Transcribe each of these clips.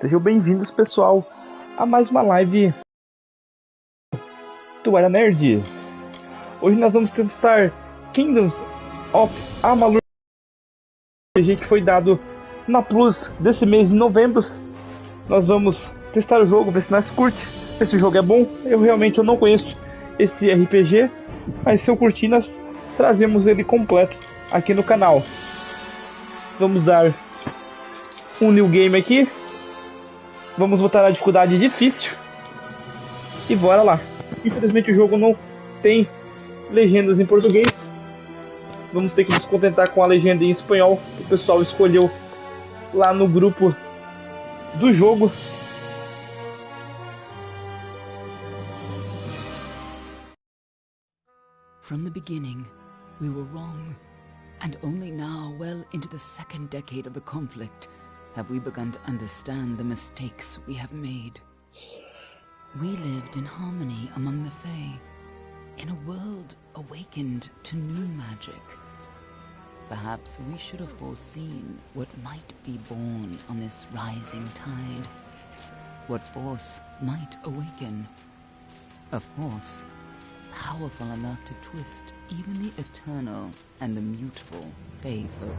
Sejam bem-vindos, pessoal, a mais uma live do Era Nerd. Hoje nós vamos testar Kingdomsofamalur, RPG que foi dado na Plus desse mês de novembro. Nós vamos testar o jogo, ver se nós curte, ver se o jogo é bom. Eu não conheço esse RPG, mas se eu curtir, nós trazemos ele completo aqui no canal. Vamos dar um new game aqui. Vamos botar a dificuldade difícil. E bora lá. Infelizmente o jogo não tem legendas em português. Vamos ter que nos contentar com a legenda em espanhol. O pessoal escolheu lá no grupo do jogo. From the beginning, we were wrong. And only now, well into the second decade of the conflict, have we begun to understand the mistakes we have made. We lived in harmony among the Fae, in a world awakened to new magic. Perhaps we should have foreseen what might be born on this rising tide. What force might awaken. A force powerful enough to twist even the eternal and immutable Fae folk.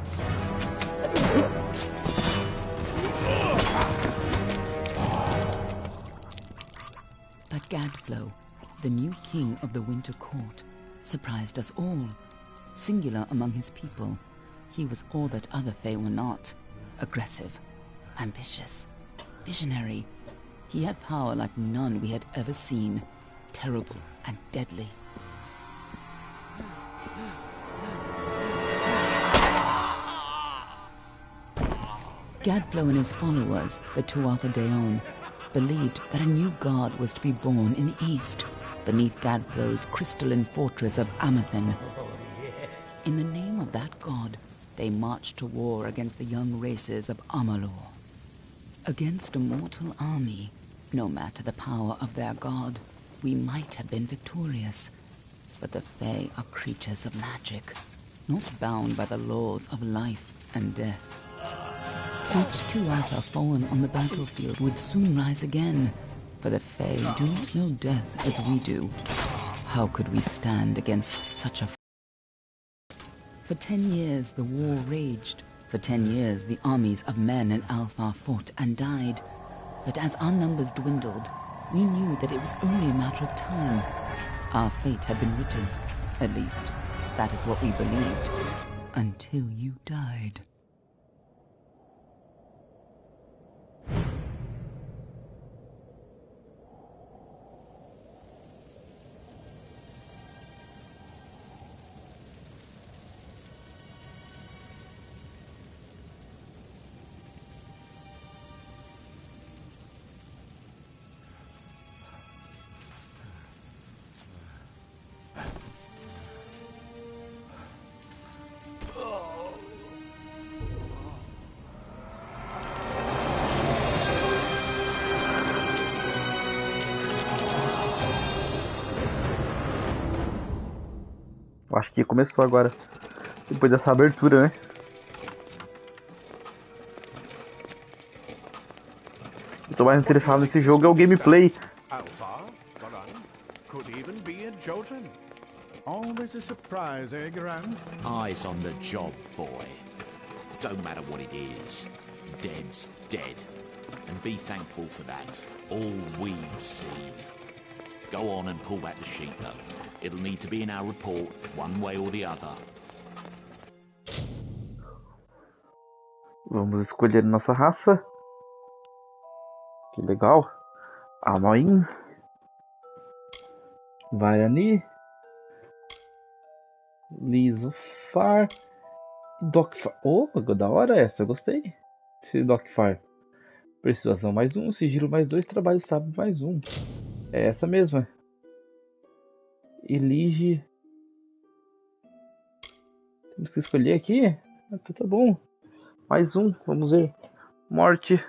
But Gadflow, the new king of the Winter Court, surprised us all. Singular among his people, he was all that other Fae were not. Aggressive, ambitious, visionary. He had power like none we had ever seen. Terrible and deadly. Gadflow and his followers, the Tuatha Deon, believed that a new god was to be born in the east, beneath Gadflow's crystalline fortress of Amathen. In the name of that god, they marched to war against the young races of Amalur. Against a mortal army, no matter the power of their god, we might have been victorious. But the Fae are creatures of magic, not bound by the laws of life and death. Each Tuatha fallen on the battlefield would soon rise again, for the Fae do not know death as we do. How could we stand against such a... For 10 years the war raged. For 10 years the armies of men and Alpha fought and died. But as our numbers dwindled, we knew that it was only a matter of time. Our fate had been written. At least, that is what we believed. Until you died. Eu acho que começou agora, depois dessa abertura, né? Eu tô mais interessado nesse jogo é o gameplay. Alpha, could even be a Jotun. Always a surprise, eh, Garand? Eyes on the job, boy. Don't matter what it is. Dead's dead. And be thankful for that. All we've seen. Go on and pull back the sheet, though. It'll need to be in our report, one way or the other. Vamos escolher nossa raça. Que legal. Anoin. Varani. Lisofar. Docfar. Oh, da hora essa, eu gostei. Esse Docfar. Persuasão mais 1, sigilo mais 2, trabalho sábio mais 1. É essa mesma. Elige. Temos que escolher aqui? Então tá bom. Mais 1, vamos ver. Morte.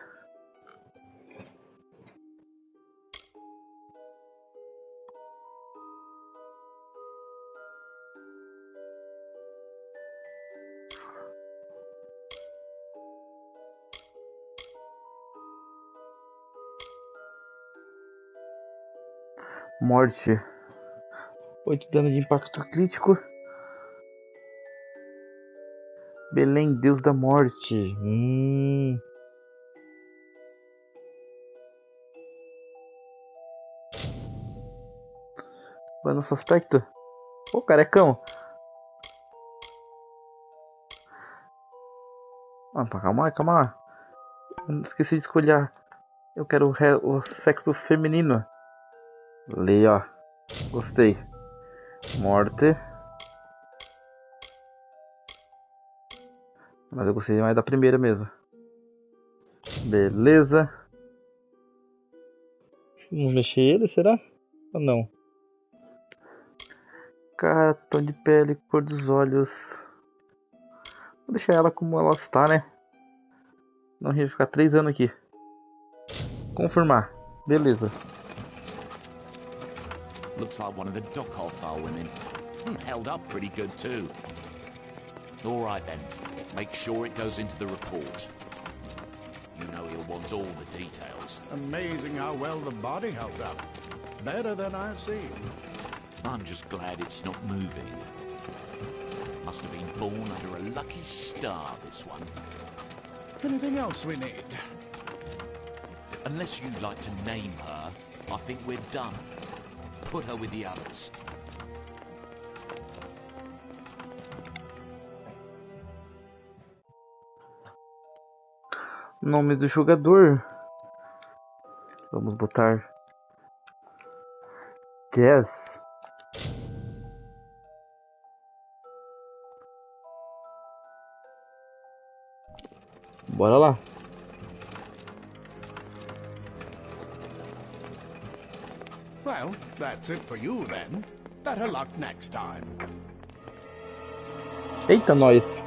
Morte. 8 dano de impacto crítico. Belém, Deus da Morte. Vai nosso aspecto. Ô, carecão. Calma lá. Eu esqueci de escolher. Eu quero o sexo feminino. Ali, ó. Gostei. Morte. Mas eu gostei mais da primeira mesmo. Beleza. Vamos mexer ele, será? Ou não? Cara, tom de pele, cor dos olhos. Vou deixar ela como ela está, né? Não ia ficar 3 anos aqui. Confirmar. Beleza. Looks like one of the Dockhalfar women. Held up pretty good too. All right then. Make sure it goes into the report. You know he'll want all the details. Amazing how well the body held up. Better than I've seen. I'm just glad it's not moving. Must have been born under a lucky star, this one. Anything else we need? Unless you'd like to name her, I think we're done. Put her with the others. Nome do jogador. Vamos botar Jazz. Bora lá. Well, that's it for you then. Better luck next time. Eita, nós.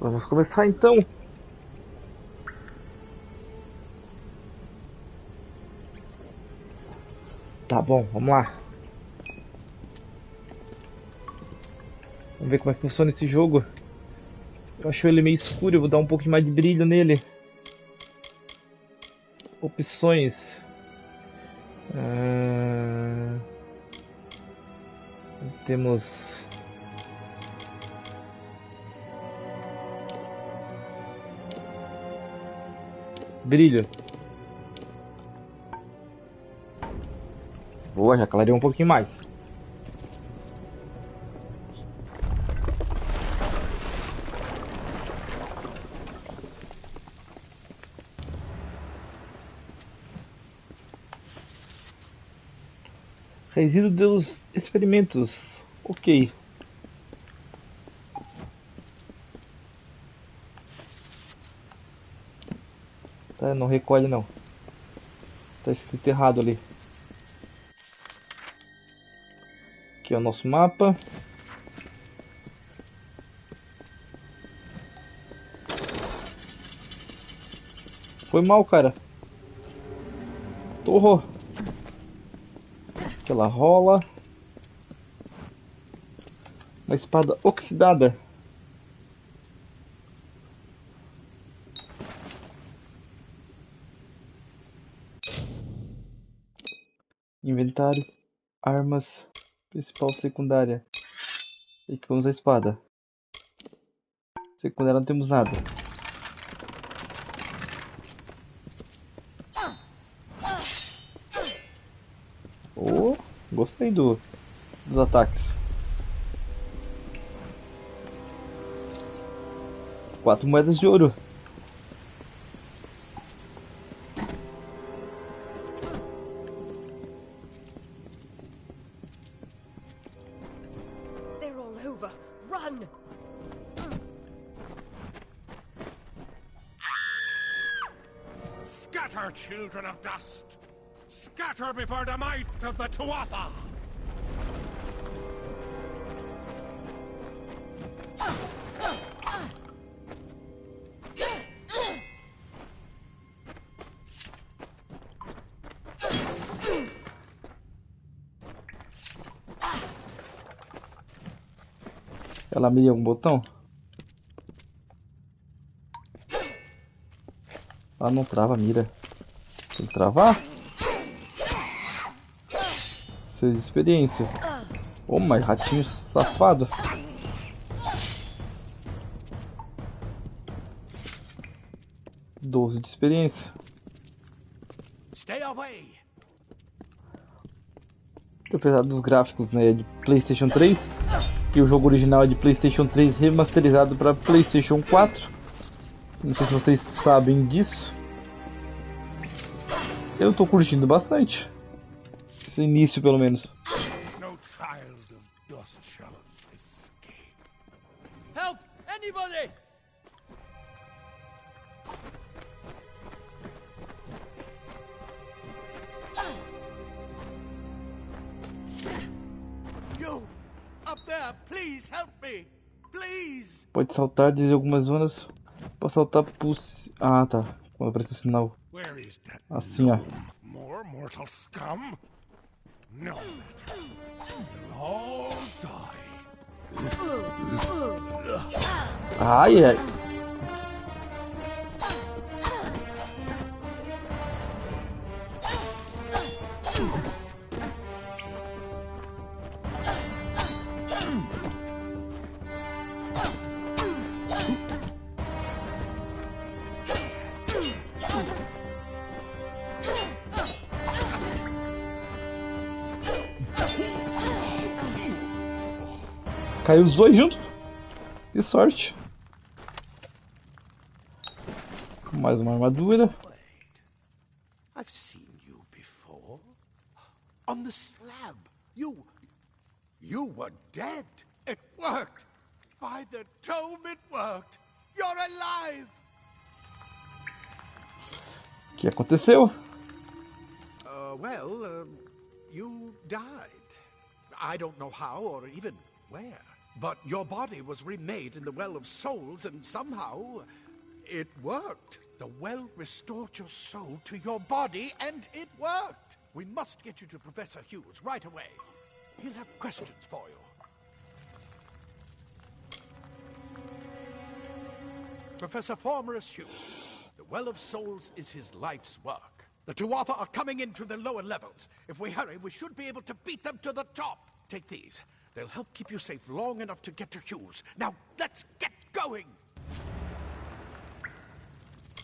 Vamos começar então. Tá bom, vamos lá. Vamos ver como é que funciona esse jogo. Eu acho ele meio escuro, eu vou dar um pouco mais de brilho nele. Opções. Temos brilho. Boa, já clareou um pouquinho mais. Resíduo dos experimentos. Ok. Tá, não recolhe não. Tá escrito errado ali. Aqui é o nosso mapa. Foi mal, cara. Torrou. Aquela rola. Uma espada oxidada. Inventário. Armas. Principal, secundária. Equipamos a espada. Secundária não temos nada. Oh, gostei dos ataques. 4 moedas de ouro. They're all over. Run! Scatter, children of dust! Scatter before the might of the Tuatha! Ela meia um botão? Ela não trava a mira. Tem que travar? 6 de experiência. Oh, mas ratinho safado. 12 de experiência. Stay away! Apesar dos gráficos, né, de PlayStation 3, que o jogo original é de PlayStation 3 remasterizado para PlayStation 4. Não sei se vocês sabem disso. Eu tô curtindo bastante. Esse início, pelo menos. No child of dust shall escape. Help! Anybody! You! Up there! Please help me! Please! Pode saltar desde algumas zonas. Pode saltar por... Ah, tá. Quando aparece o sinal. Where is that Assim, ó. more mortal scum? No matter. You'll all die. Ai, ai. Caiu os dois juntos. Que sorte. Mais uma armadura. Wait. I've seen you before. On the slab. You were dead. It worked. By the tome, it worked. You're alive. O que aconteceu? You died. I don't know how or even where. But your body was remade in the Well of Souls, and somehow it worked. The well restored your soul to your body, and it worked. We must get you to Professor Hughes right away. He'll have questions for you. Professor Formerus Hughes, the Well of Souls is his life's work. The Tuatha are coming into the lower levels. If we hurry, we should be able to beat them to the top. Take these. They'll help keep you safe long enough to get to Hughes. Now, let's get going!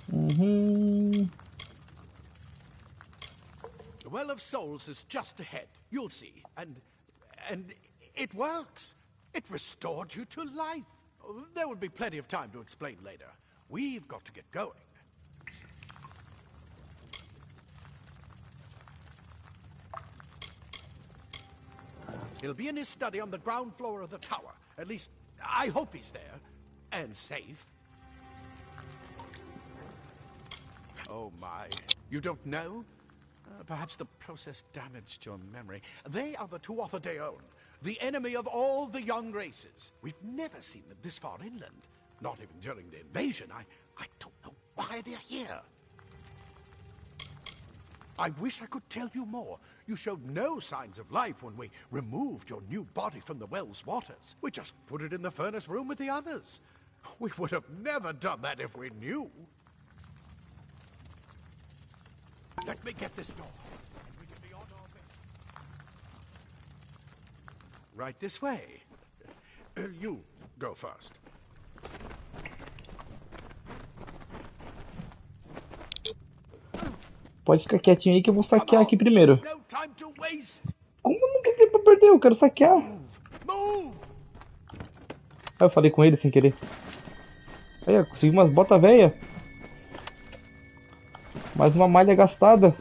The Well of Souls is just ahead. You'll see. And it works. It restored you to life. There will be plenty of time to explain later. We've got to get going. He'll be in his study on the ground floor of the tower. At least, I hope he's there. And safe. Oh my. You don't know? Perhaps the process damaged your memory. They are the Tuatha Deon, the enemy of all the young races. We've never seen them this far inland. Not even during the invasion. I don't know why they're here. I wish I could tell you more. You showed no signs of life when we removed your new body from the well's waters. We just put it in the furnace room with the others. We would have never done that if we knew. Let me get this door. We can be on our way. right this way. You go first. Pode ficar quietinho aí que eu vou saquear aqui primeiro. There's no time to waste. Como não tem tempo pra perder? Eu quero saquear. Move! Ah, eu falei com ele sem querer. Aí, ó, consegui umas botas velhas. Mais uma malha gastada.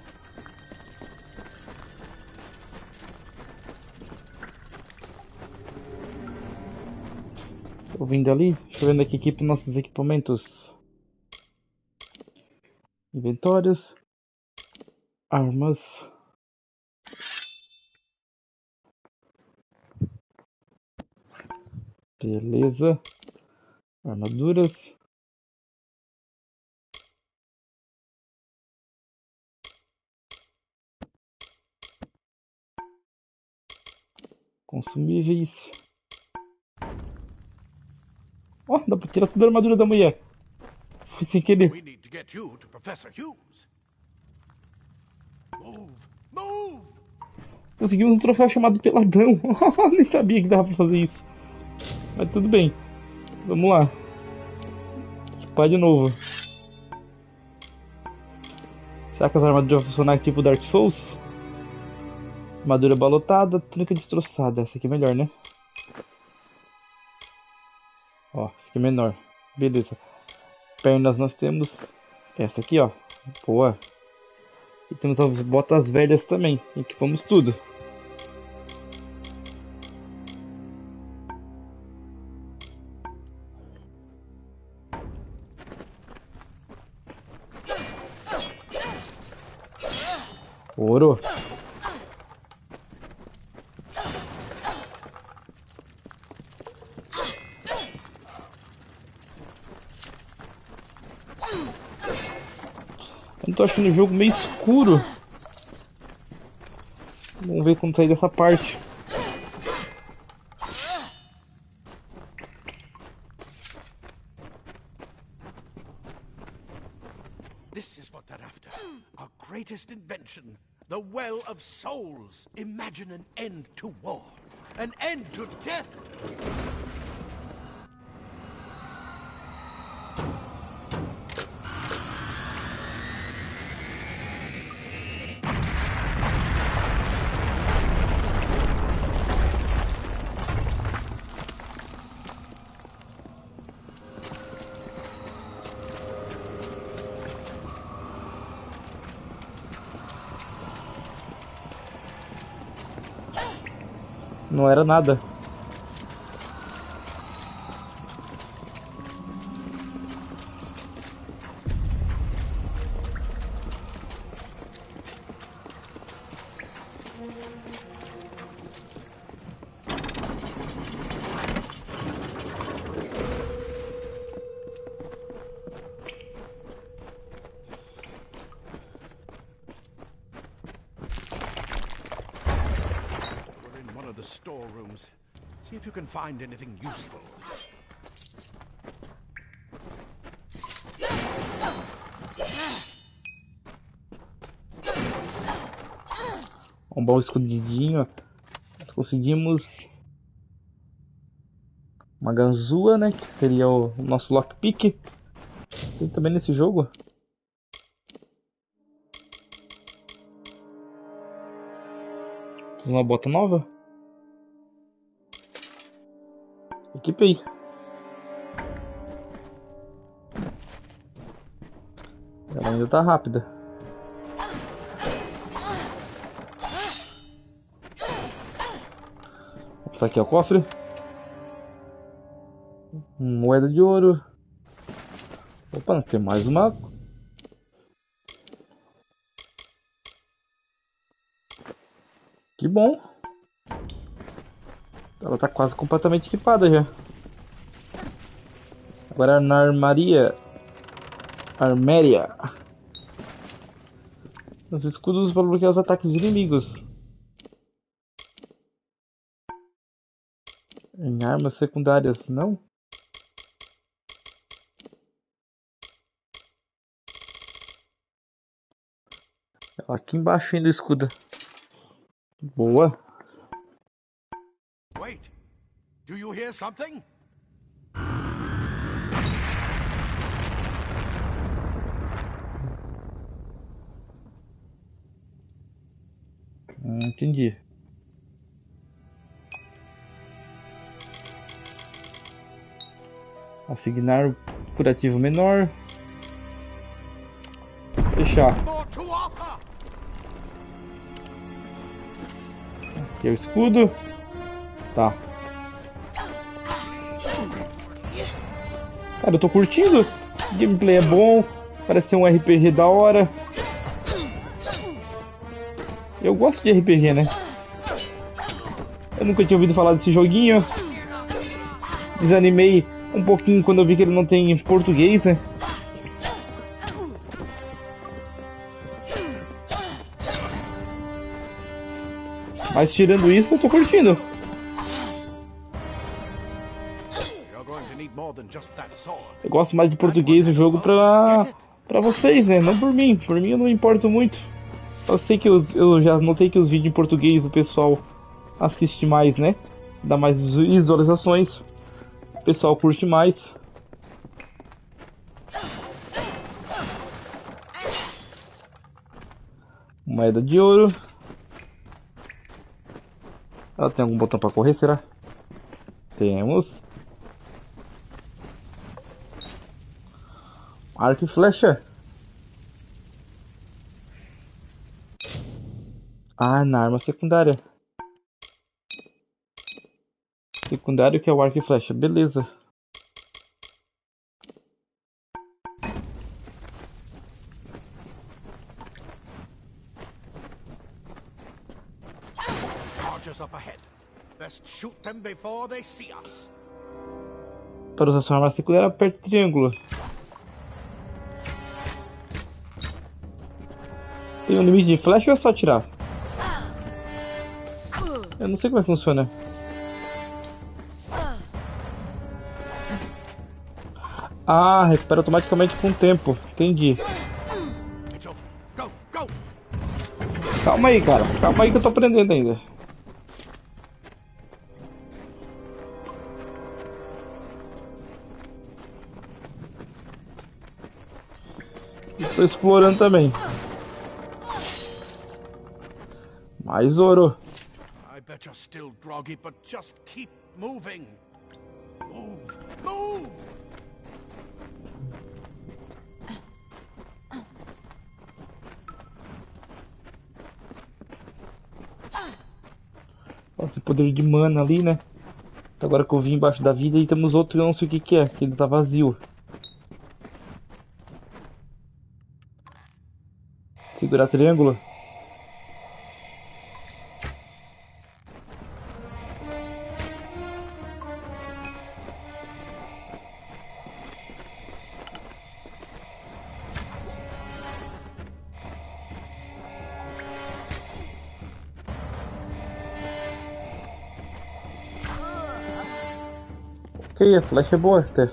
Tô vindo ali. Deixa eu ver aqui para nossos equipamentos. Inventórios. Armas. Beleza. Armaduras. Consumíveis. Ó, dá pra tirar toda a armadura da mulher. Fui sem querer. We need to get you to Professor Hughes. Move! Move! Conseguimos um troféu chamado Peladão. Nem sabia que dava pra fazer isso. Mas tudo bem. Vamos lá. Equipar de novo. Será que as armaduras vão funcionar tipo Dark Souls? Armadura balotada, túnica destroçada. Essa aqui é melhor, né? Ó, essa aqui é menor. Beleza. Pernas nós temos essa aqui, ó. Boa. E temos as botas velhas também. Equipamos tudo. Ouro. Eu tô achando o jogo meio escuro. Vamos ver quando sair dessa parte. This is what they're after. Our greatest invention. The Well of Souls. Imagine an end to war. An end to death. Não era nada. We're in one of the storerooms. See if you can find anything useful. Um bom escondidinho. Nós conseguimos uma ganzua, né? Que seria o nosso lockpick. Tem também nesse jogo. Temos uma bota nova. Equipei. Ela ainda tá rápida. Vamos aqui o cofre. Moeda de ouro. Opa, tem mais uma. Que bom. Ela tá quase completamente equipada já. Agora na armaria. Arméria. Os escudos para bloquear os ataques inimigos. Em armas secundárias, não? Aqui embaixo ainda escuda. Boa. Wait. Do you hear something? Entendi. Assignar o curativo menor. Fechar. More to Arthur! Aqui é o escudo. Tá. Cara, eu tô curtindo. O gameplay é bom. Parece ser um RPG da hora. Eu gosto de RPG, né? Eu nunca tinha ouvido falar desse joguinho. Desanimei um pouquinho quando eu vi que ele não tem português, né? Mas tirando isso, eu tô curtindo. You're going to need more than just that sword. Eu gosto mais de português do jogo pra vocês, né? Não por mim. Por mim eu não importo muito. Eu sei que eu já notei que os vídeos em português o pessoal assiste mais, né? Dá mais visualizações. O pessoal curte mais. Moeda de ouro. Ela tem algum botão pra correr, será? Temos. Arco e flecha. Ah, na arma secundária. Secundário que é o arco e flecha. Beleza. Archers up ahead. Best shoot them before they see us. Para usar sua arma secundária, aperte triângulo. Tem um limite de flecha ou é só atirar? Eu não sei como é que funciona. Ah, recupera automaticamente com o tempo. Entendi. Go, go! Calma aí, cara. Calma aí que eu tô aprendendo ainda. Estou explorando também. Mais ouro. I bet you're still groggy, but just keep moving. Move, move! Nossa, poder de mana ali, né? Agora que eu vi embaixo da vida e temos outro, eu não sei o que que é, que ele tá vazio. Segurar triângulo. Ok, a flecha é boa até.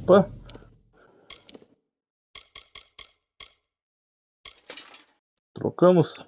Opa. Trocamos.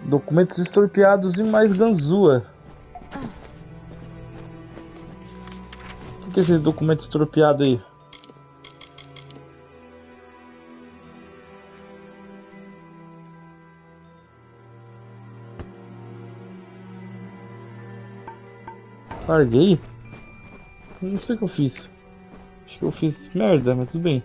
Documentos estorpeados e mais ganzua. O que é esse documento estorpeado aí? Larguei? Não sei o que eu fiz. Acho que eu fiz merda, mas tudo bem.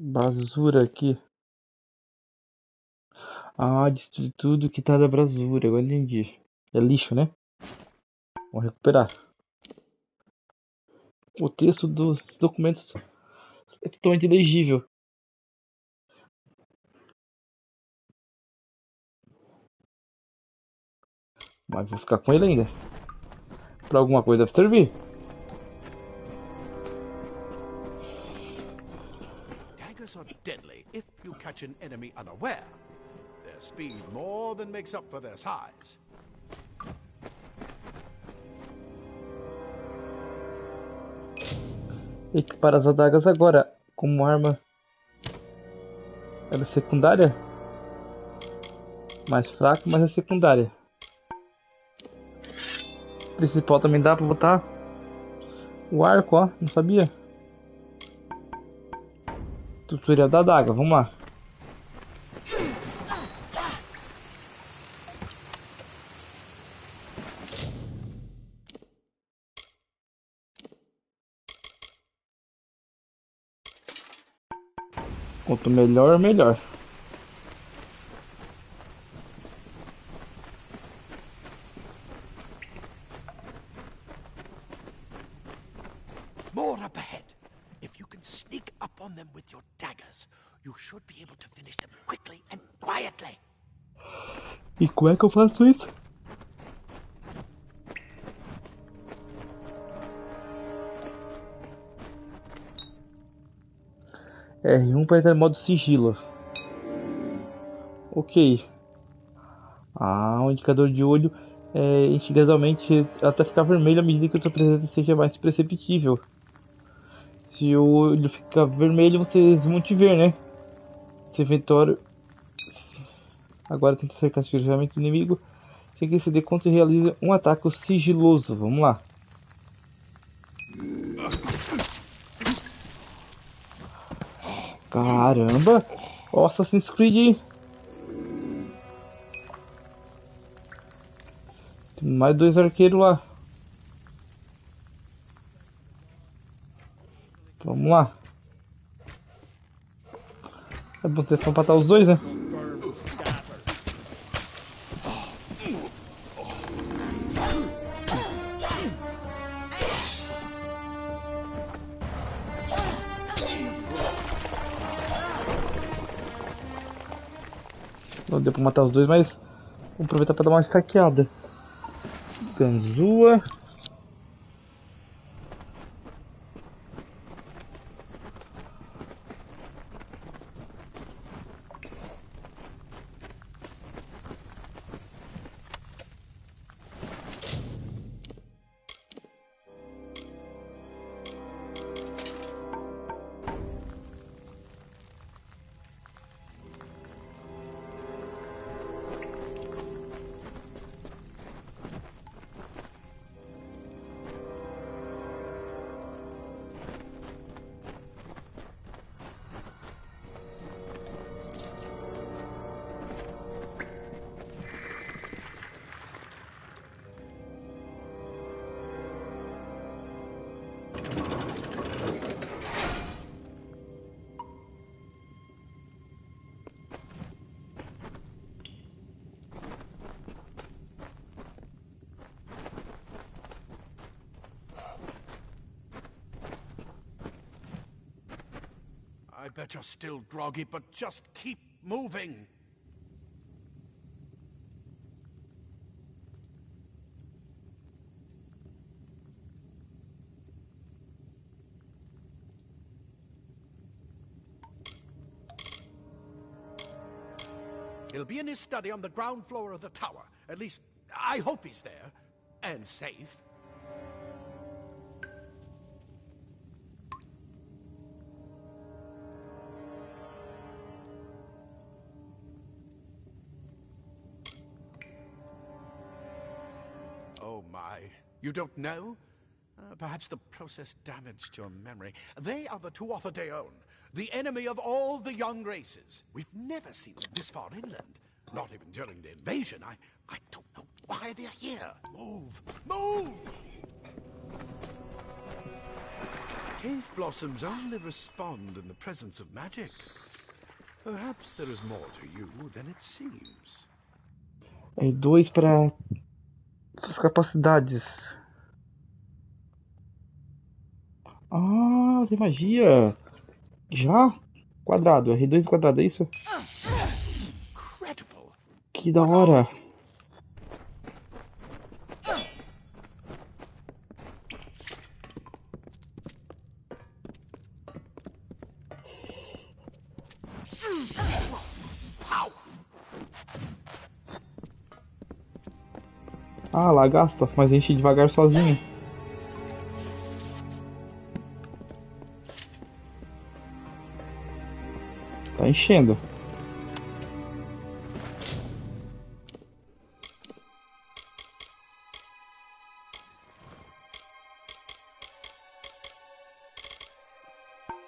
Basura aqui. Ah, destruir tudo que tá da basura. Agora entendi. É lixo, né? Vamos recuperar. O texto dos documentos é totalmente legível. Mas vou ficar com ele ainda. Pra alguma coisa deve servir. Daggers are deadly if you catch an enemy unaware. Their speed more than makes up for their size. Equipar as adagas agora como arma. Ela é secundária? Mais fraca, mas é secundária. Principal também dá pra botar o arco, ó. Não sabia. Tutorial da adaga, vamos lá. Quanto melhor, melhor. More up ahead. If you can sneak up on them with your daggers, you should be able to finish them quickly and quietly. E como é que eu faço isso? R1 para entrar em modo sigilo. Ok. O indicador de olho enche gradualmente até ficar vermelho à medida que a sua presença seja mais perceptível. Se o olho ficar vermelho, vocês vão te ver, né? Esse inventório. Agora tenta cercar sigilosamente o inimigo. Sem que se dê conta, você realiza um ataque sigiloso. Vamos lá. Caramba! Ó, Assassin's Creed! Tem mais 2 arqueiros lá. Vamos lá. É bom ter pra matar os dois, né? Não deu pra matar os dois, mas vamos aproveitar pra dar uma estaqueada. Ganzua. I bet you're still groggy, but just keep moving. He'll be in his study on the ground floor of the tower. At least, I hope he's there. And safe. Oh my. You don't know? Perhaps the process damaged your memory. They are the Tuatha De Aon, the enemy of all the young races. We've never seen them this far inland. Not even during the invasion. I don't know why they're here. Move! Move! Cave blossoms only respond in the presence of magic. Perhaps there is more to you than it seems. R2 para suas capacidades. Tem magia. Já? Quadrado. R2 quadrado, é isso? Que da hora. Ah, lá gasta, mas enche devagar sozinho. Tá enchendo.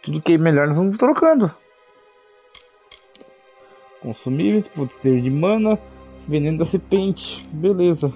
Tudo que é melhor nós vamos trocando. Consumíveis, poder de mana, veneno da serpente. Beleza.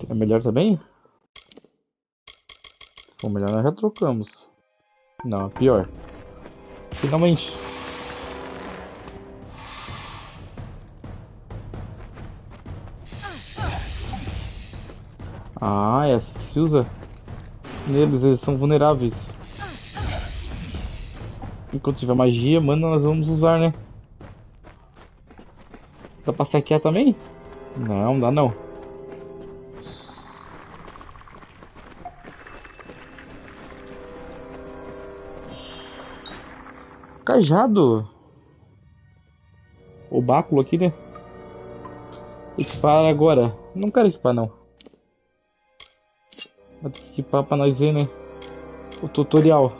É melhor também? Se for melhor, nós já trocamos. Não, pior. Finalmente. Ah, essa que se usa neles, eles são vulneráveis. Enquanto tiver magia, mana, nós vamos usar, né? Dá pra saquear também? Não, dá não. Cajado. O báculo aqui, né? Equipar agora. Não quero equipar, não. Vou ter que equipar pra nós ver, né? O tutorial.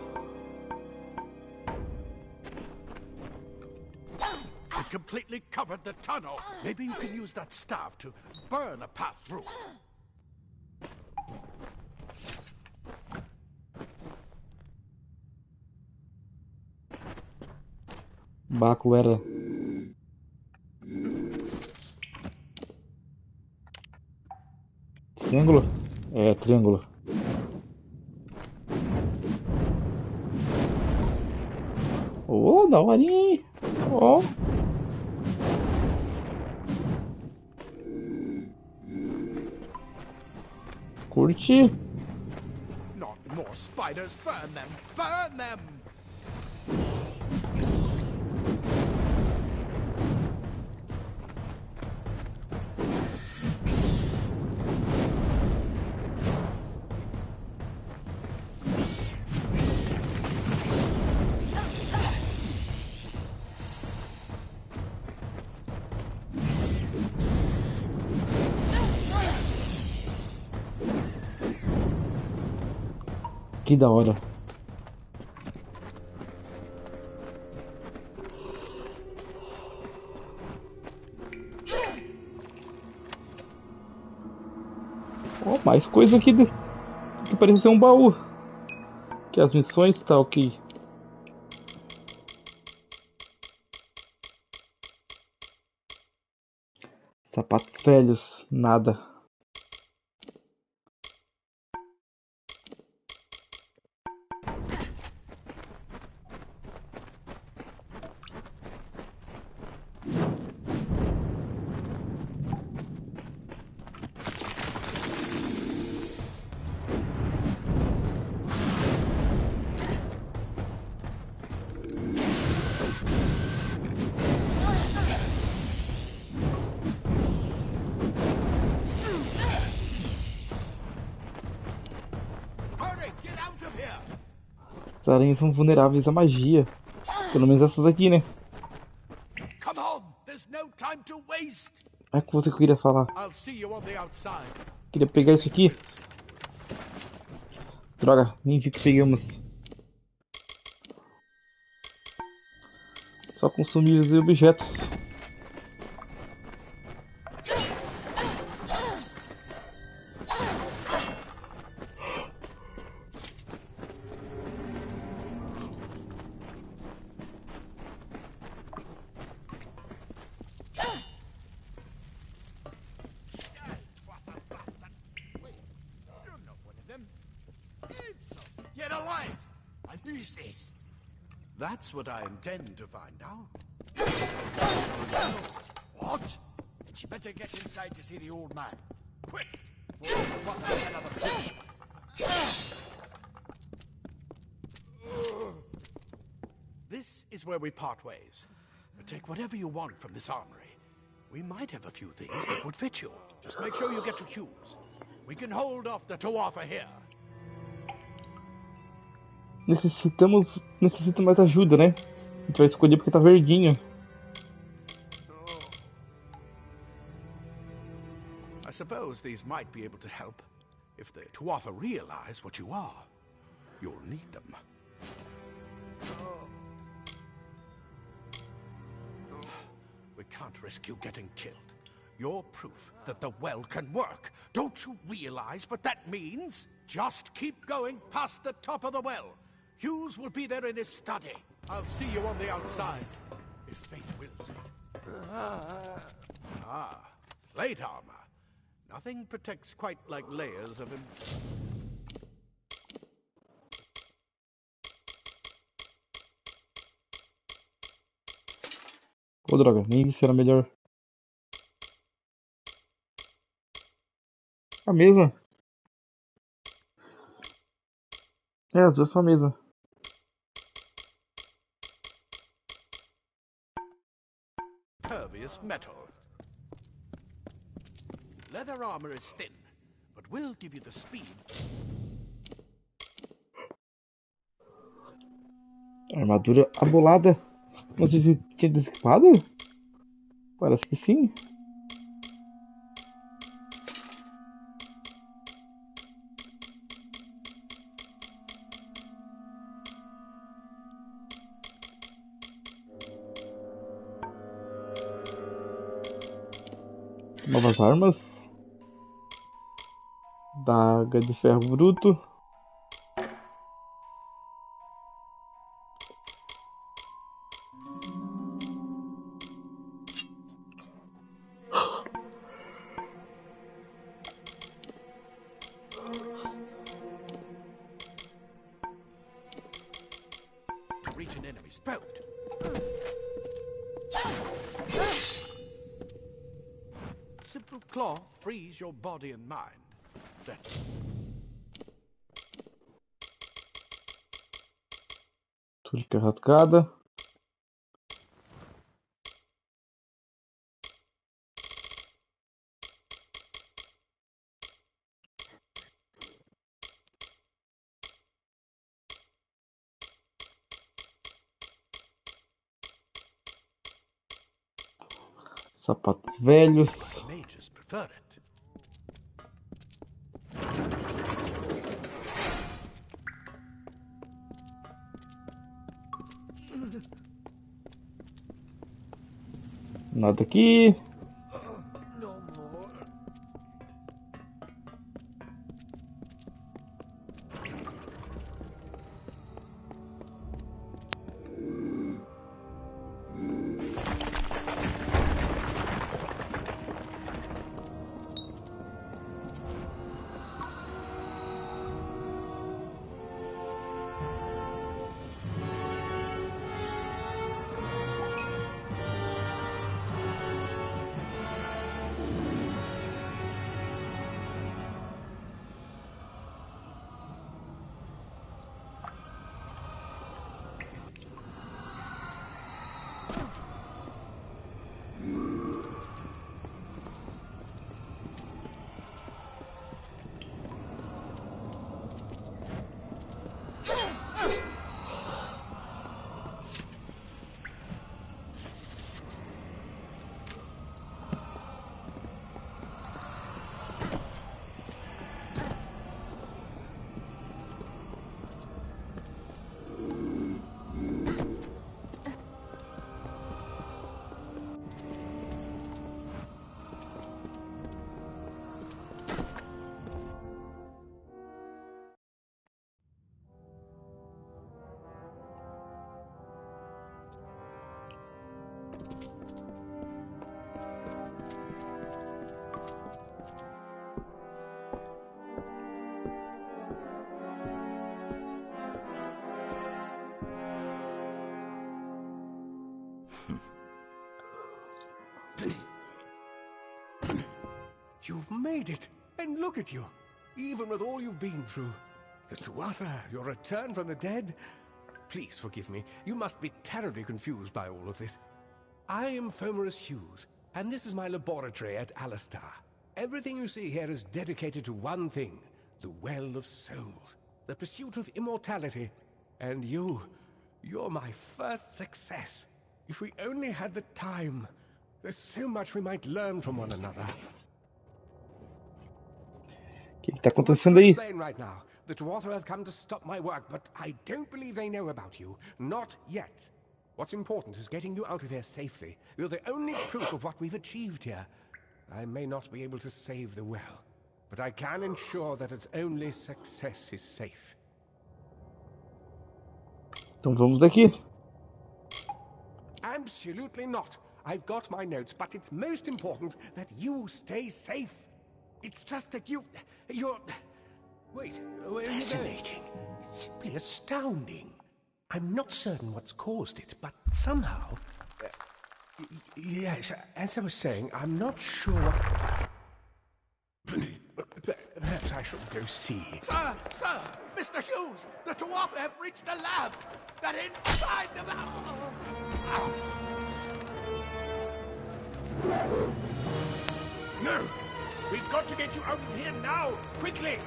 It completely covered the tunnel. Maybe you can use that staff to burn a path through. O báculo era... Triângulo? É, triângulo. Oh, da horinha, hein? Oh. Curte. Not more spiders. Burn them. Burn them. Que da hora. Oh, mais coisa aqui que parece ser um baú. Que as missões tá ok. Sapatos velhos, nada. Hurry, get out of here. As aranhas são vulneráveis à magia. Pelo menos essas aqui, né? Come on, there's no time to waste. É com você que eu queria falar. I'll see you on the outside. Queria pegar isso aqui. Droga, nem vi que pegamos. Só consumíveis e objetos. alive! And who's this? That's what I intend to find out. What? You better get inside to see the old man. Quick! What the hell of a bitch? This is where we part ways. But take whatever you want from this armory. We might have a few things that would fit you. Just make sure you get to Hughes. We can hold off the Tuatha here. Necessita mais ajuda, né? A gente vai escolher porque tá verdinho. I suppose these might be able to help. If the Tuatha realize what you are, you'll need them. We can't risk you getting killed. You're proof that the well can work. Don't you realize what that means? Just keep going past the top of the well. Hughes will be there in his study. I'll see you on the outside, if fate wills it. Plate armor. Nothing protects quite like layers of him. Ô, droga, nem vi se era melhor. A mesa. É, as duas são a mesa. Pervious metal. Leather armor is thin, but will give you the speed. Armadura abolada. Você tinha desequipado? Parece que sim. Novas armas. Daga de ferro bruto. To reach an enemy's boat. Simple cloth frees your body and mind. Túnica rasgada. Sapatos velhos. Mages prefer it. Nada aqui. No more. You've made it, and look at you. Even with all you've been through. The Tuatha, your return from the dead. Please forgive me. You must be terribly confused by all of this. I am Fomerus Hughes, and this is my laboratory at Alistar. Everything you see here is dedicated to one thing, the Well of Souls, the pursuit of immortality. And you're my first success. If we only had the time, there's so much we might learn from one another. O que tá acontecendo aí? Right now. The Tuatha have come to stop my work, but I don't believe they know about you. Not yet. What's important is getting you out of here safely. You're the only proof of what we've achieved here. I may not be able to save the well, but I can ensure that its only success is safe. Então vamos daqui. Absolutely not. I've got my notes, but it's most important that you stay safe. It's just that you're... Wait, where are you going? Simply astounding. I'm not certain what's caused it, but somehow... yes, as I was saying, I'm not sure what... Perhaps I should go see. Sir! Mr. Hughes! The Tuatha have reached the lab! They're inside the lab! No! We've got to get you out of here now! Quickly!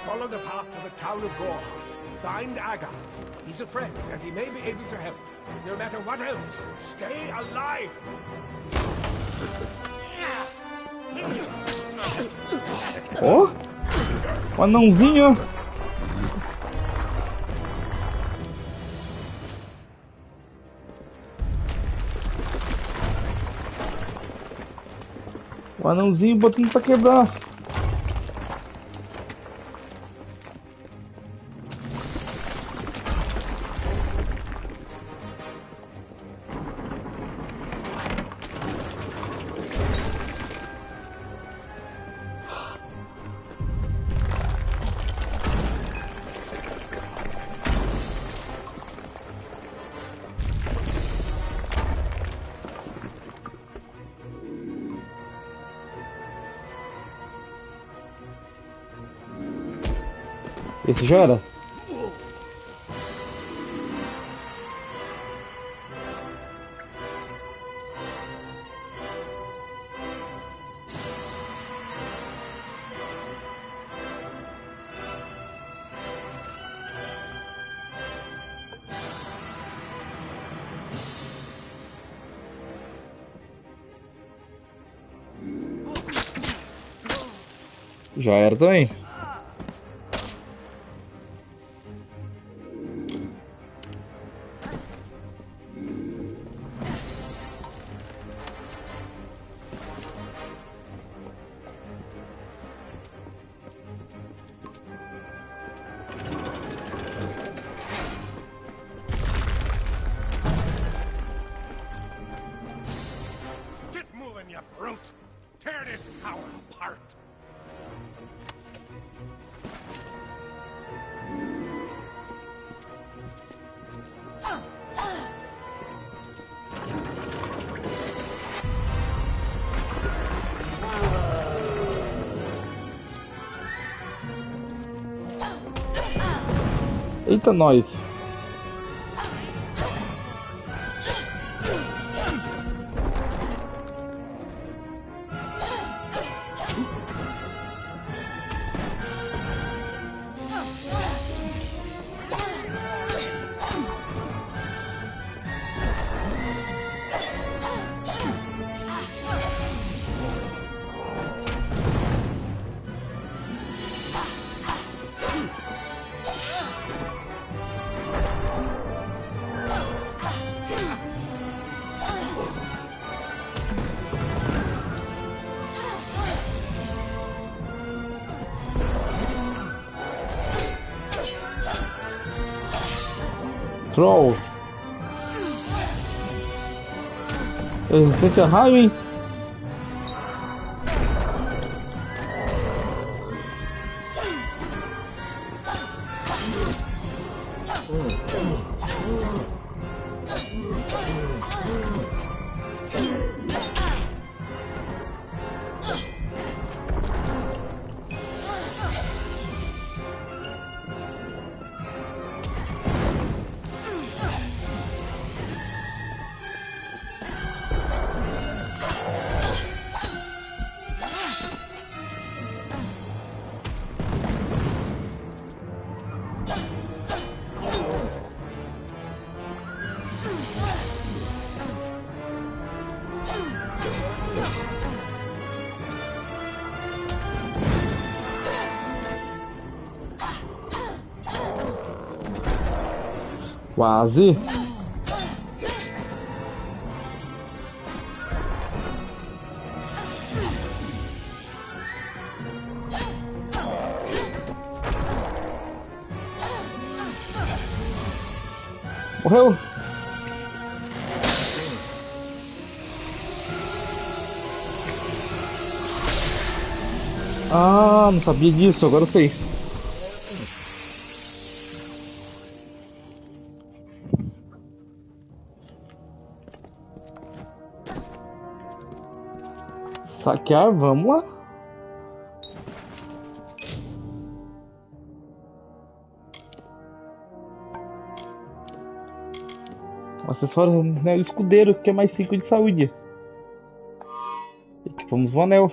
Follow the path to the town of Gorhart. Find Agath. He's a friend, and he may be able to help. No matter what else, stay alive! Ó, um anãozinho. O anãozinho botando pra quebrar. Esse já era? Já era também. Get moving, you brute! Tear this tower apart! Eita, nós. Troll. Resistente a raio, hein? Quase. Morreu. Ah, não sabia disso, agora eu sei. Saquear, vamos lá. Acessórios, anel escudeiro, que é mais 5 de saúde. Equipamos o anel.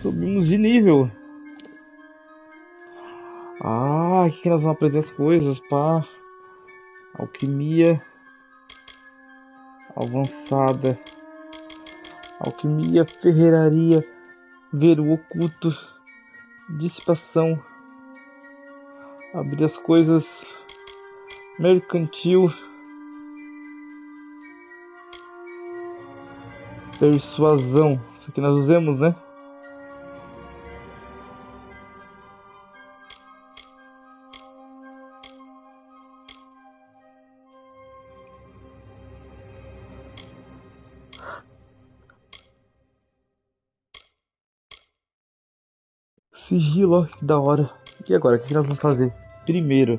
Subimos de nível. Ah, aqui que nós vamos aprender as coisas, pá. Alquimia avançada. Alquimia, ferreiraria, ver o oculto, dissipação, abrir as coisas, mercantil, persuasão. Isso aqui nós usamos, né? Sigilo, ó, que da hora. E agora, o que nós vamos fazer? Primeiro,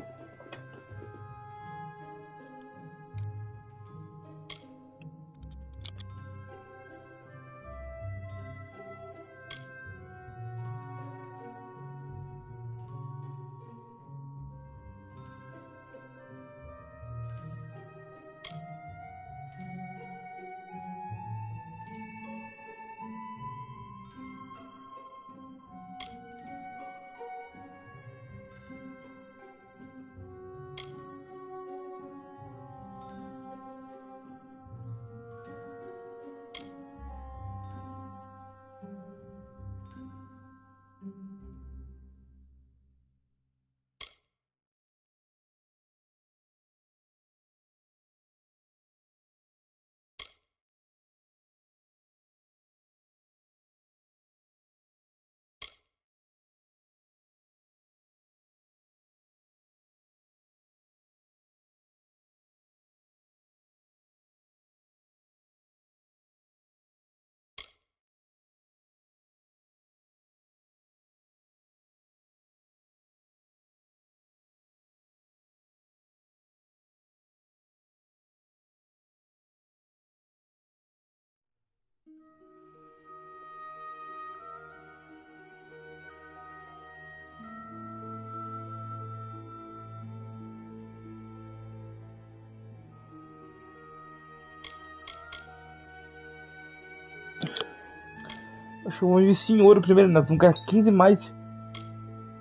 acho que eu vou investir em ouro primeiro. Nós vamos ganhar 15 mais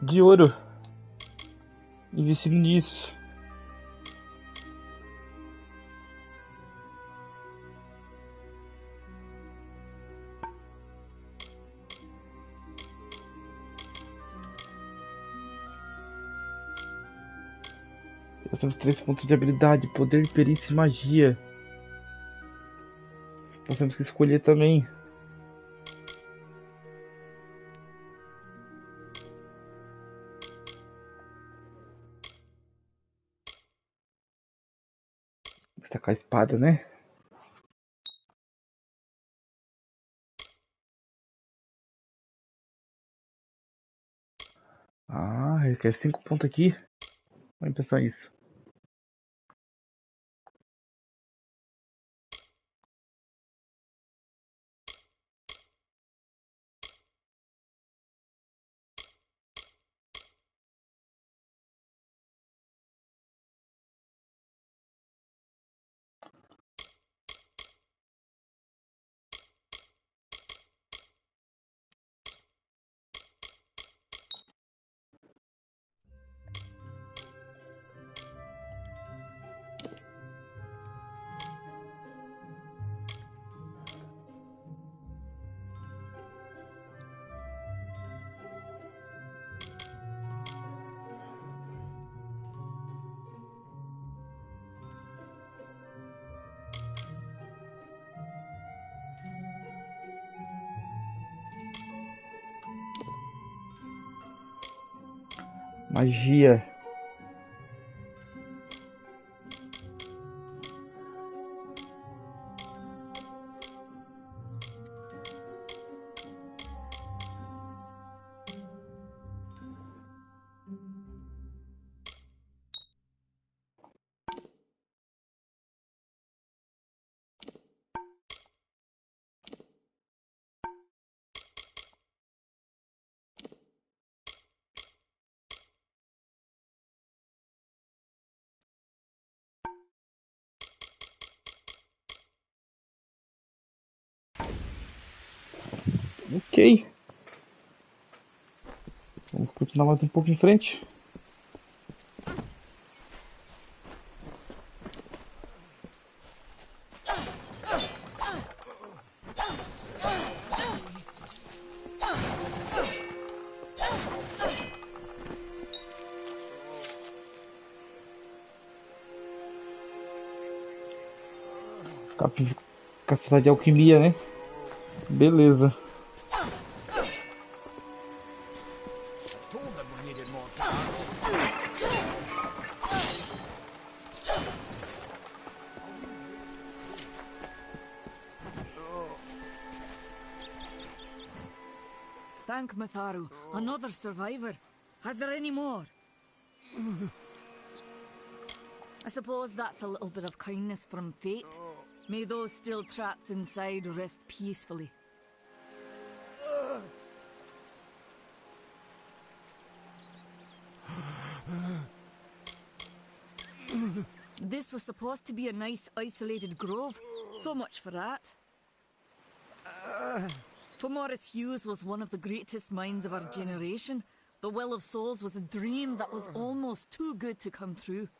de ouro investindo nisso. Nós temos 3 pontos de habilidade, poder, perícia e magia. Nós temos que escolher também. Vou tacar a espada, né? Ah, eu quero 5 pontos aqui. Vamos pensar nisso. Magia. Ok. Vamos continuar mais um pouco em frente. Capacidade de alquimia, né? Beleza. Told them we needed more cards. Thank Matharu. Another survivor. Are there any more? I suppose that's a little bit of kindness from fate. May those still trapped inside rest peacefully. This was supposed to be a nice isolated grove. So much for that. For Morris Hughes was one of the greatest minds of our generation. The Well of Souls was a dream that was almost too good to come true.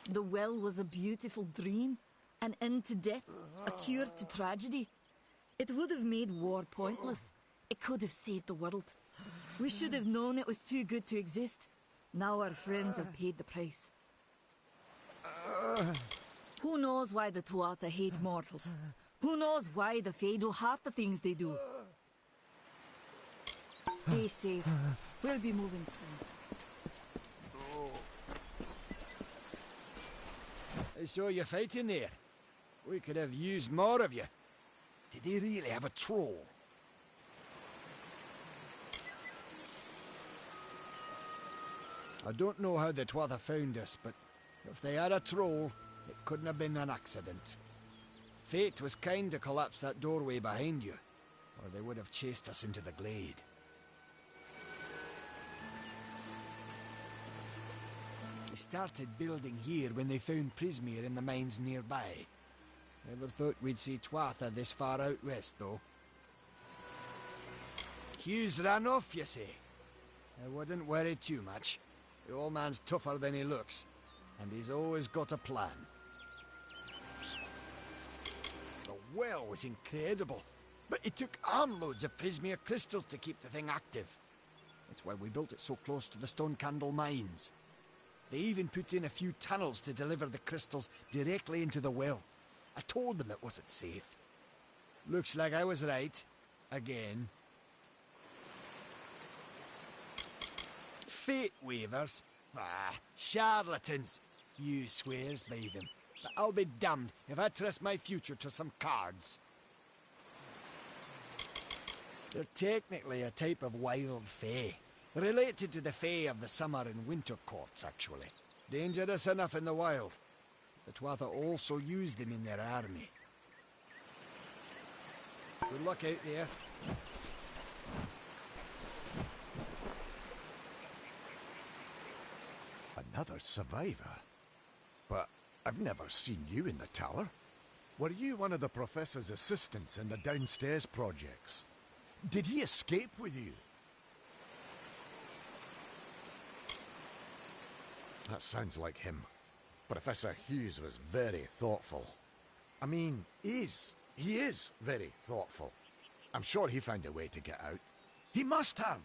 The well was a beautiful dream, an end to death, a cure to tragedy. It would have made war pointless. It could have saved the world. We should have known it was too good to exist. Now our friends have paid the price. Who knows why the Tuatha hate mortals? Who knows why the Fae do half the things they do? Stay safe. We'll be moving soon. I saw you fighting there. We could have used more of you. Did they really have a troll? I don't know how the Tuatha found us, but if they had a troll, it couldn't have been an accident. Fate was kind to collapse that doorway behind you, or they would have chased us into the glade. We started building here when they found Prismeer in the mines nearby. Never thought we'd see Tuatha this far out west, though. Hughes ran off, you say? I wouldn't worry too much. The old man's tougher than he looks, and he's always got a plan. The well was incredible, but it took armloads of Prismeer crystals to keep the thing active. That's why we built it so close to the Stone Candle mines. They even put in a few tunnels to deliver the crystals directly into the well. I told them it wasn't safe. Looks like I was right. Again. Fate weavers? Ah, charlatans. You swears by them. But I'll be damned if I trust my future to some cards. They're technically a type of wild fae. Related to the fae of the summer and winter courts, actually. Dangerous enough in the wild. The Tuatha also use them in their army. Good luck out there. Another survivor? But I've never seen you in the tower. Were you one of the Professor's assistants in the downstairs projects? Did he escape with you? That sounds like him. Professor Hughes was very thoughtful. I mean, he is very thoughtful. I'm sure he found a way to get out. He must have!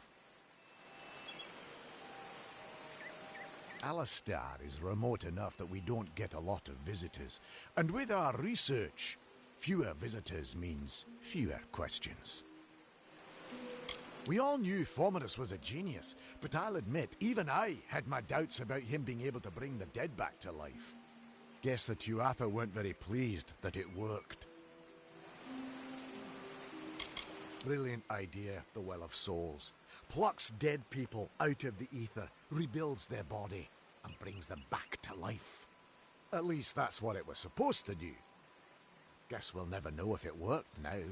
Alistair is remote enough that we don't get a lot of visitors. And with our research, fewer visitors means fewer questions. We all knew Fomerus was a genius, but I'll admit, even I had my doubts about him being able to bring the dead back to life. Guess the Tuatha weren't very pleased that it worked. Brilliant idea, the Well of Souls. Plucks dead people out of the ether, rebuilds their body, and brings them back to life. At least that's what it was supposed to do. Guess we'll never know if it worked now.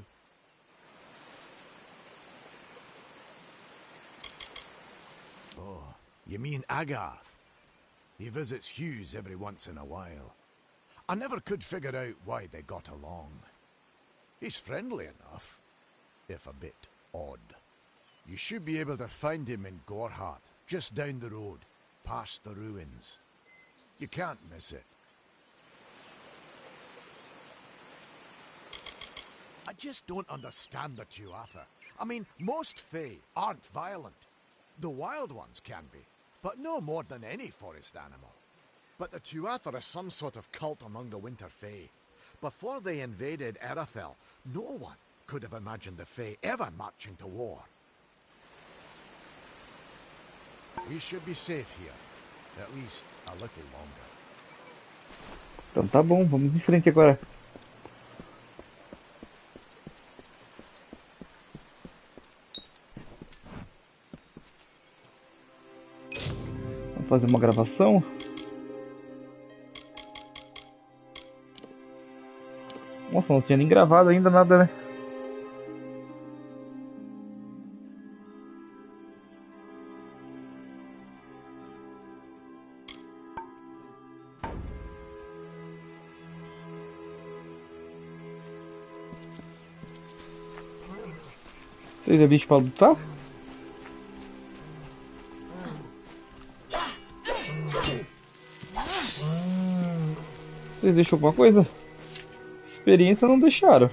Oh, you mean Agarth? He visits Hughes every once in a while. I never could figure out why they got along. He's friendly enough, if a bit odd. You should be able to find him in Gorhart, just down the road, past the ruins. You can't miss it. I just don't understand the Tuatha. I mean, most Fae aren't violent. The wild ones can be, but no more than any forest animal. But the Tuatha are some sort of cult among the Winter Fae. Before they invaded Erethel, no one could have imagined the Fae ever marching to war. We should be safe here, at least a little longer. Então tá bom, vamos em frente agora. Vamos fazer uma gravação. Nossa, não tinha nem gravado ainda nada, né? Vocês é bicho pra lutar? Vocês deixam alguma coisa? Experiência não deixaram.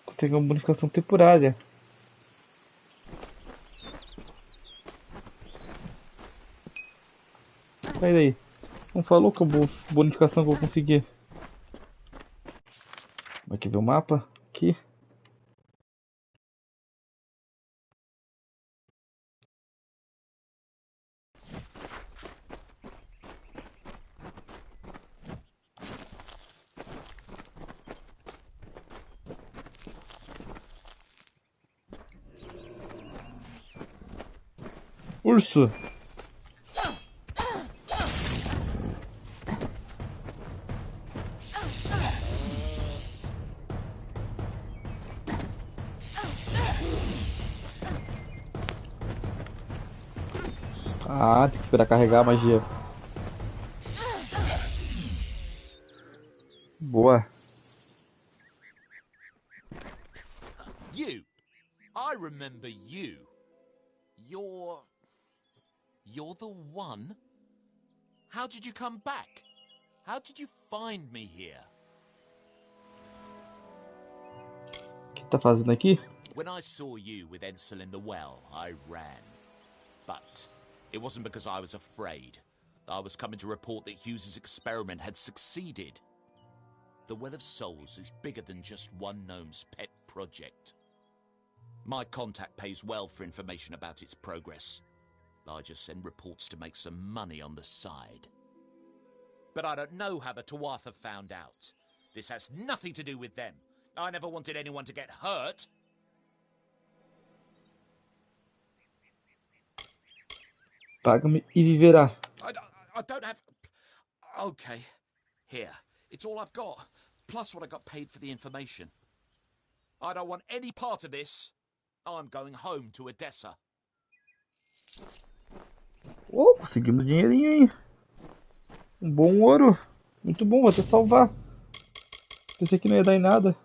Consegue uma bonificação temporária. Sai daí. Não falou que a bonificação que eu consegui. Vai aqui ver o mapa. Aqui. Urso. Ah, tem que esperar carregar a magia. Boa. You. I remember you. You're the one? How did you come back? How did you find me here? O que tá fazendo aqui? When I saw you with Edsel in the well, I ran. But it wasn't because I was afraid. I was coming to report that Hughes's experiment had succeeded. The Well of Souls is bigger than just one gnome's pet project. My contact pays well for information about its progress. I just send reports to make some money on the side. But I don't know how the Tuatha found out. This has nothing to do with them. I never wanted anyone to get hurt. Paga-me e viverá. I don't have... Okay. Here. It's all I've got. Plus what I got paid for the information. I don't want any part of this. I'm going home to Odessa. Oh, conseguimos dinheirinho aí. Um bom ouro. Muito bom, vou até salvar. Pensei que não ia dar em nada.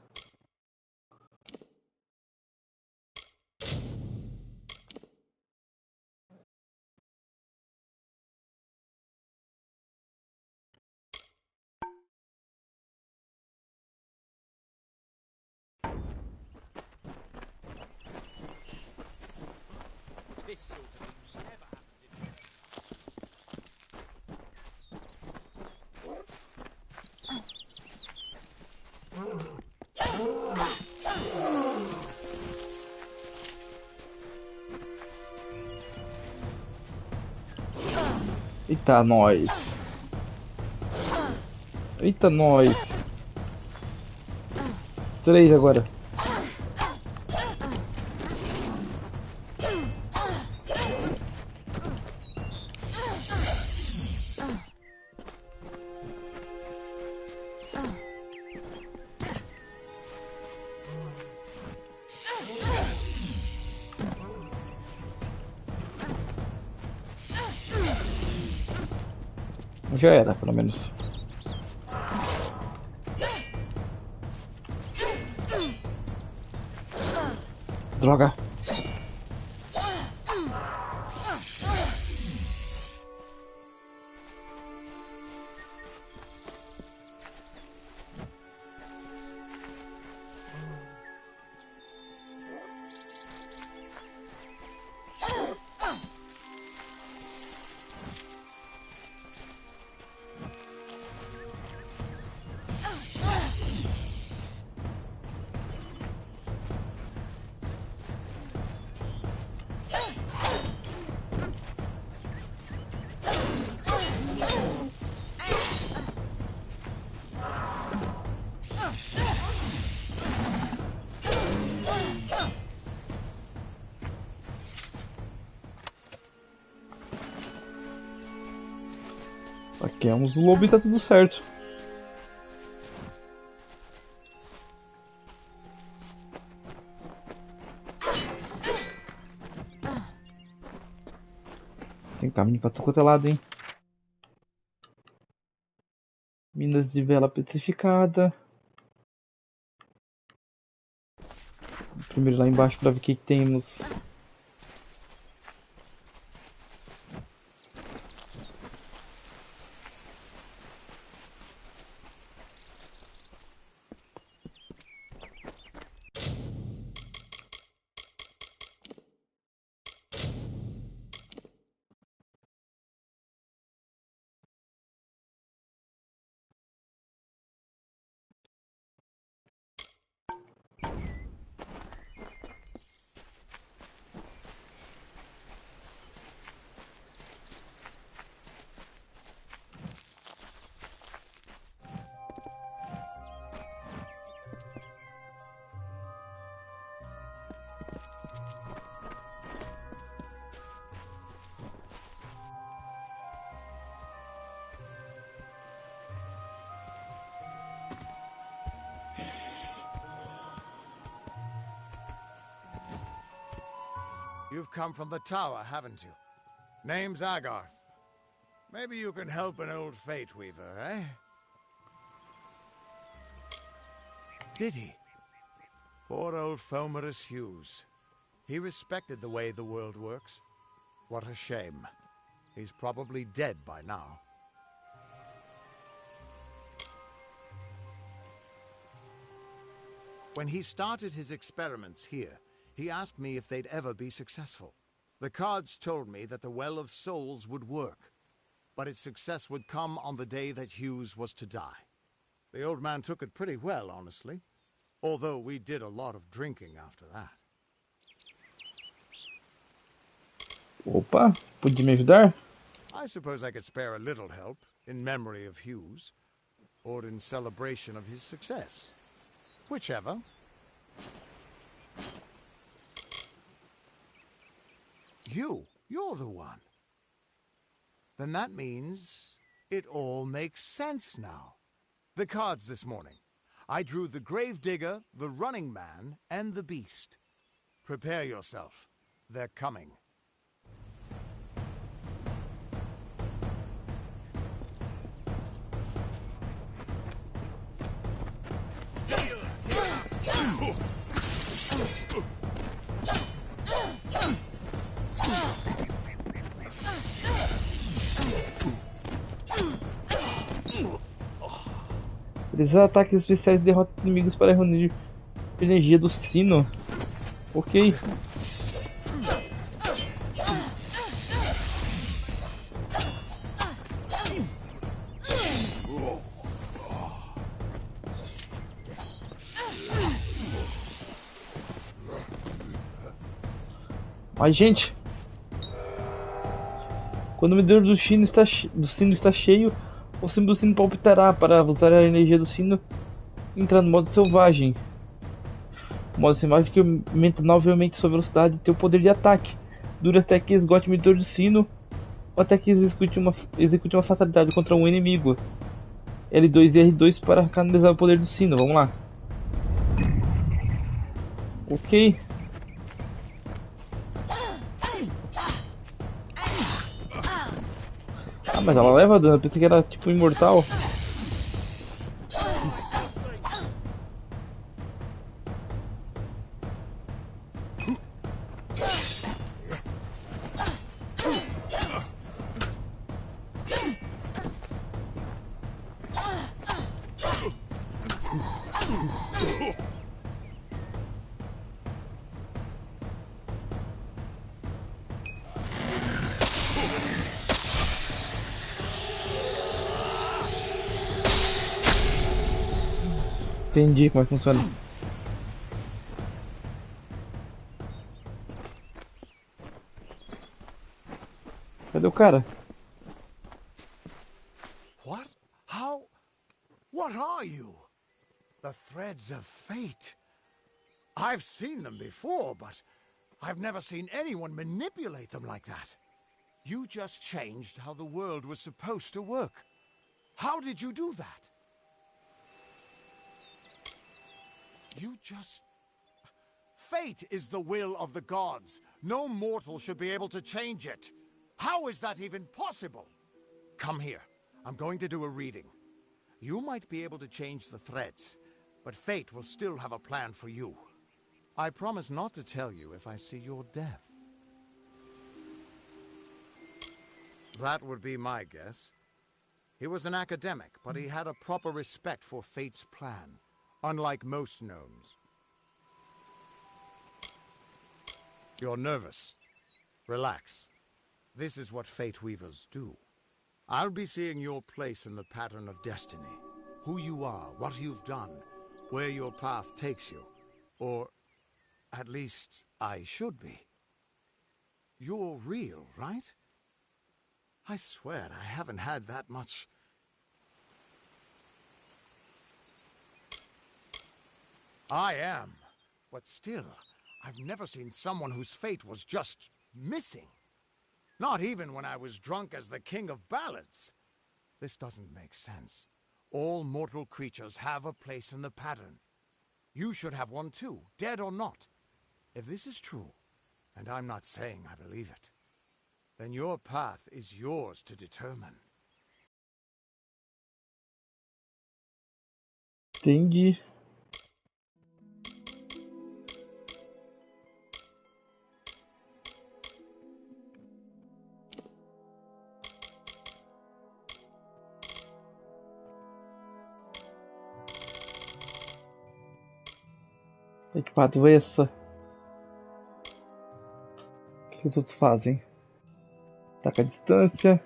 This sort of thing never happens Eita, nós. Eita, nós. 3 agora. Já era, pelo menos. Droga. Saqueamos o lobo e tá tudo certo. Tem caminho pra todo lado, hein? Minas de vela petrificada. Primeiro lá embaixo pra ver o que temos. You've come from the tower, haven't you? Name's Agarth. Maybe you can help an old fate weaver, eh? Did he? Poor old Fomerus Hughes. He respected the way the world works. What a shame. He's probably dead by now. When he started his experiments here, he asked me if they'd ever be successful. The cards told me that the Well of Souls would work, but its success would come on the day that Hughes was to die. The old man took it pretty well, honestly, although we did a lot of drinking after that. Opa, podia me ajudar? I suppose I could spare a little help in memory of Hughes, or in celebration of his success. Whichever. You're the one. Then that means it all makes sense now. The cards this morning. I drew the Gravedigger, the Running Man, and the Beast. Prepare yourself. They're coming. Realizar ataques especiais e derrota inimigos para reunir energia do sino. Ok. Ai, gente! Quando o medidor do sino está cheio, o símbolo do sino palpitará. Para usar a energia do sino, entrar no modo selvagem. O modo selvagem que aumenta novelmente sua velocidade e seu poder de ataque. Dura até que esgote o medidor do sino ou até que execute uma fatalidade contra um inimigo. L2 e R2 para canalizar o poder do sino. Vamos lá. Ok. Ah, mas ela leva dano. Eu pensei que era tipo imortal. Entendi como é que funciona. Cadê o cara? What? How? What are you? The threads of fate. I've seen them before, but I've never seen anyone manipulate them like that. You just changed how the world was supposed to work. How did you do that? You just... Fate is the will of the gods. No mortal should be able to change it. How is that even possible? Come here. I'm going to do a reading. You might be able to change the threads, but fate will still have a plan for you. I promise not to tell you if I see your death. That would be my guess. He was an academic, but he had a proper respect for fate's plan, unlike most gnomes. You're nervous. Relax. This is what fate weavers do. I'll be seeing your place in the pattern of destiny. Who you are, what you've done, where your path takes you. Or, at least, I should be. You're real, right? I swear I haven't had that much... I am. But still, I've never seen someone whose fate was just missing. Not even when I was drunk as the king of ballads. This doesn't make sense. All mortal creatures have a place in the pattern. You should have one too, dead or not. If this is true, and I'm not saying I believe it, then your path is yours to determine. Entendi. Equipado essa. O que os outros fazem? Ataque à distância.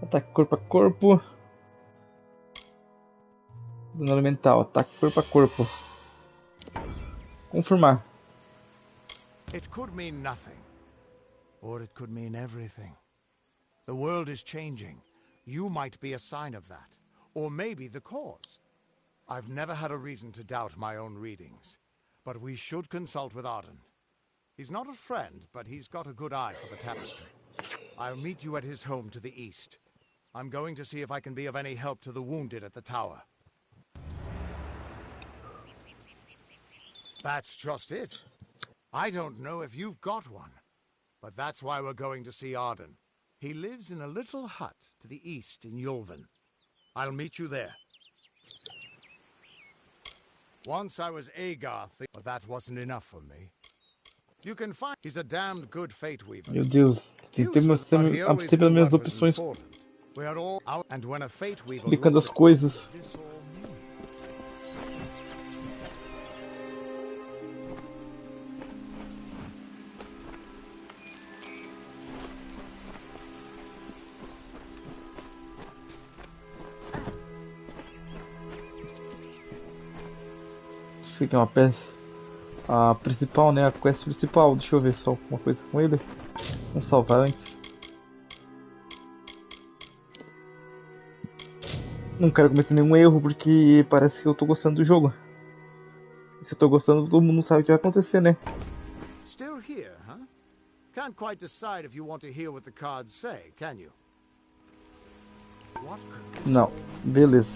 Ataque corpo a corpo. Dano elemental. Ataque corpo a corpo. Confirmar. It could mean nothing. Or it could mean everything. The world is changing. You might be a sign of that. Or maybe the cause. I've never had a reason to doubt my own readings. But we should consult with Arden. He's not a friend, but he's got a good eye for the tapestry. I'll meet you at his home to the east. I'm going to see if I can be of any help to the wounded at the tower. That's just it. I don't know if you've got one. But that's why we're going to see Arden. He lives in a little hut to the east in Yulven. I'll meet you there. Once I was Agar, but that wasn't enough for me. You can find he's a damned good fate weaver. Meu Deus, tem que ter pelas minhas opções. We're all out, and when a fate weaver Explicando as coisas. this all means. Isso aqui é uma peça. a principal, né? A quest principal. Deixa eu ver só uma coisa com ele. Vamos salvar antes. Não quero cometer nenhum erro porque parece que eu tô gostando do jogo. Se eu tô gostando, todo mundo sabe o que vai acontecer, né? Still here, huh? Can't quite decide if you want to hear what the cards say, can you? What could this Não, beleza.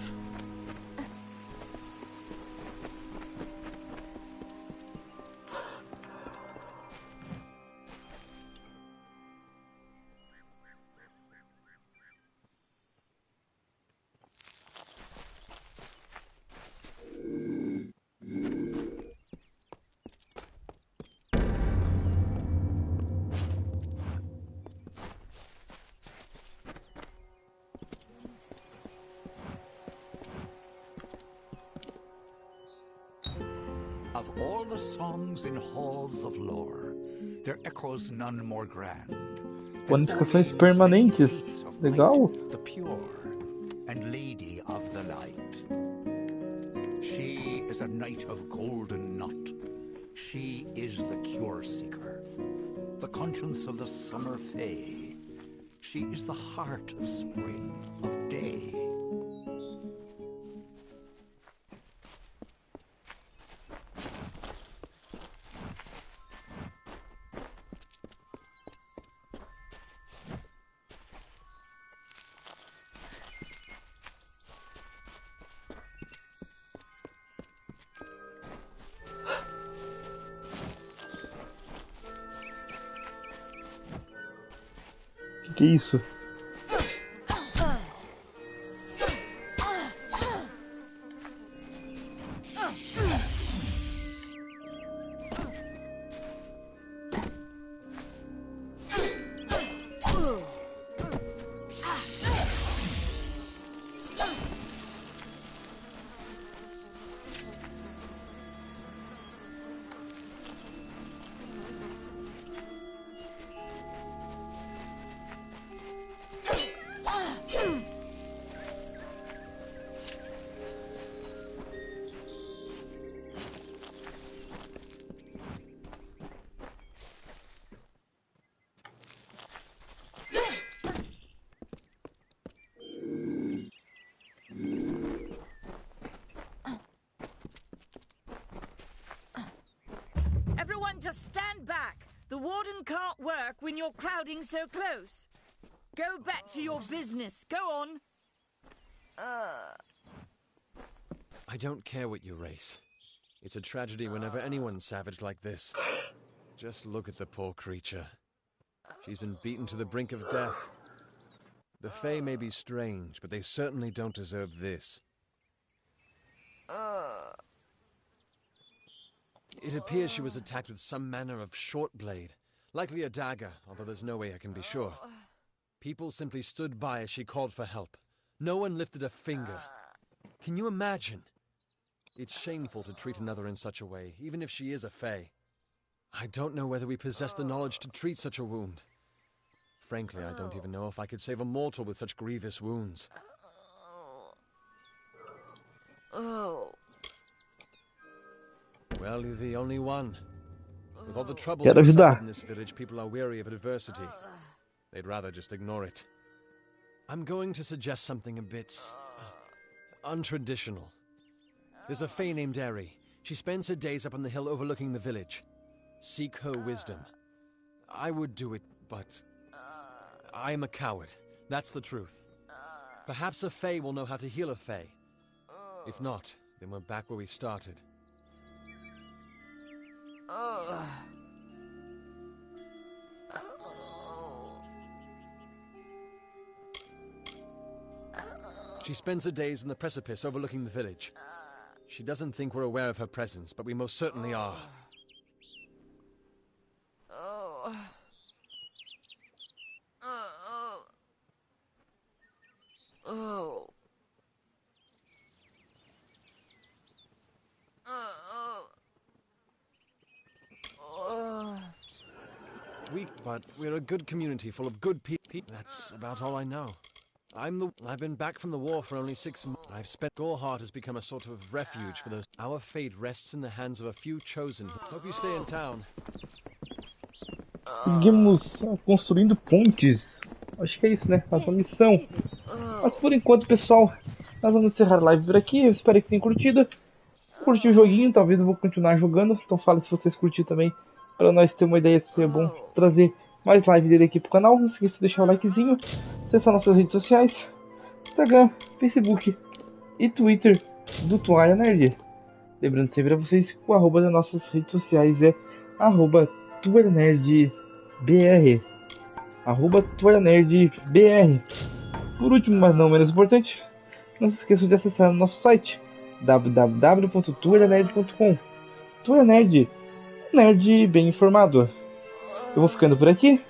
Of all the songs in halls of lore, there echoes none more grand. Bonificações permanentes. Legal. The pure and lady of the light. She is a knight of golden knot. She is the cure seeker, the conscience of the summer fae. She is the heart of spring, of day. Que é isso? Everyone just stand back. The warden can't work when you're crowding so close. Go back to your business. Go on. I don't care what you race. It's a tragedy whenever anyone's savage like this. Just look at the poor creature. She's been beaten to the brink of death. The Fae may be strange, but they certainly don't deserve this. It appears she was attacked with some manner of short blade, likely a dagger, although there's no way I can be sure. People simply stood by as she called for help. No one lifted a finger. Can you imagine? It's shameful to treat another in such a way, even if she is a Fae. I don't know whether we possess the knowledge to treat such a wound. Frankly, I don't even know if I could save a mortal with such grievous wounds. Well, you're the only one. With all the troubles Quero we've suffered ajudar. in this village, people are weary of adversity. They'd rather just ignore it. I'm going to suggest something a bit untraditional. There's a Fae named Eri. She spends her days up on the hill overlooking the village. Seek her wisdom. I would do it, but I'm a coward. That's the truth. Perhaps a Fae will know how to heal a Fae. If not, then we're back where we started. She spends her days in the precipice overlooking the village. She doesn't think we're aware of her presence, but we most certainly are. Weak, but we're a good community full of good people. That's about all I know. I've been back from the war for only 6 months. I've spent. Goreheart has become a sort of refuge for those. Our fate rests in the hands of a few chosen. Hope you stay in town. Seguimos construindo pontes. Acho que é isso, né? Nossa missão. Mas por enquanto, pessoal, nós vamos encerrar a live por aqui. Eu espero que tenham curtido. Curtiu o joguinho, talvez eu vou continuar jogando. Então fala se vocês curtiram também, para nós ter uma ideia se é bom trazer mais live dele aqui pro canal. Não se esqueça de deixar o likezinho, acessar nossas redes sociais, Instagram, Facebook e Twitter do Toalha Nerd. Lembrando sempre a vocês que o arroba das nossas redes sociais é @ToalhaNerdBR. @ToalhaNerdBR. Por último, mas não menos importante, não se esqueçam de acessar o nosso site www.toalhanerd.com. Toalha Nerd, nerd bem informado. Eu vou ficando por aqui.